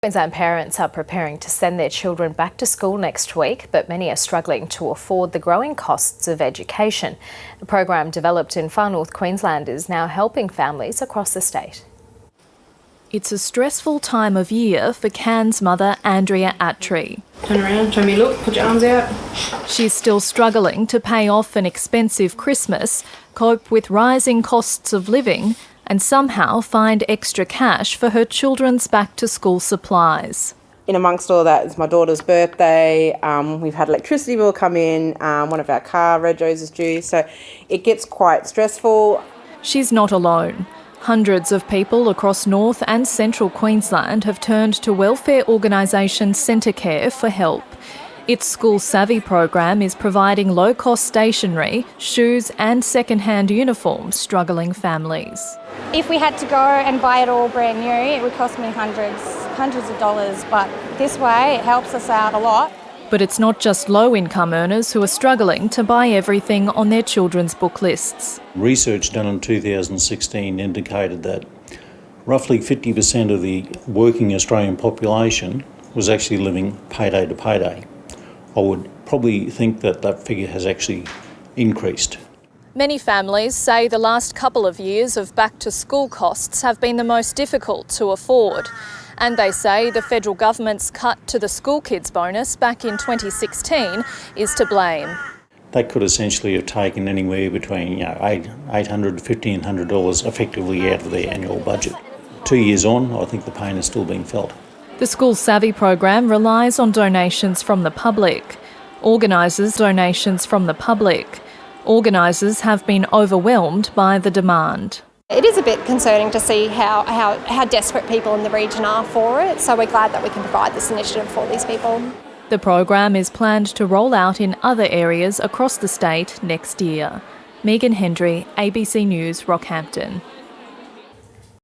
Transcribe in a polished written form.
Queensland parents are preparing to send their children back to school next week, but many are struggling to afford the growing costs of education. A program developed in far north Queensland is now helping families across the state. It's a stressful time of year for Can's mother, Andrea Attry. Turn around, show me a look, put your arms out. She's still struggling to pay off an expensive Christmas, cope with rising costs of living, and somehow find extra cash for her children's back-to-school supplies. In amongst all that is my daughter's birthday. We've had electricity bill come in, one of our car regos is due, so it gets quite stressful. She's not alone. Hundreds of people across North and Central Queensland have turned to welfare organisation Centrecare for help. Its School Savvy program is providing low-cost stationery, shoes and second-hand uniforms struggling families. If we had to go and buy it all brand new, it would cost me hundreds of dollars, but this way it helps us out a lot. But it's not just low-income earners who are struggling to buy everything on their children's book lists. Research done in 2016 indicated that roughly 50% of the working Australian population was actually living payday to payday. I would probably think that that figure has actually increased. Many families say the last couple of years of back-to-school costs have been the most difficult to afford. And they say the federal government's cut to the school kids bonus back in 2016 is to blame. They could essentially have taken anywhere between $800 to $1,500 effectively out of their annual budget. 2 years on, I think the pain is still being felt. The School Savvy program relies on donations from the public. Organisers have been overwhelmed by the demand. It is a bit concerning to see how desperate people in the region are for it, so we're glad that we can provide this initiative for these people. The program is planned to roll out in other areas across the state next year. Megan Hendry, ABC News, Rockhampton.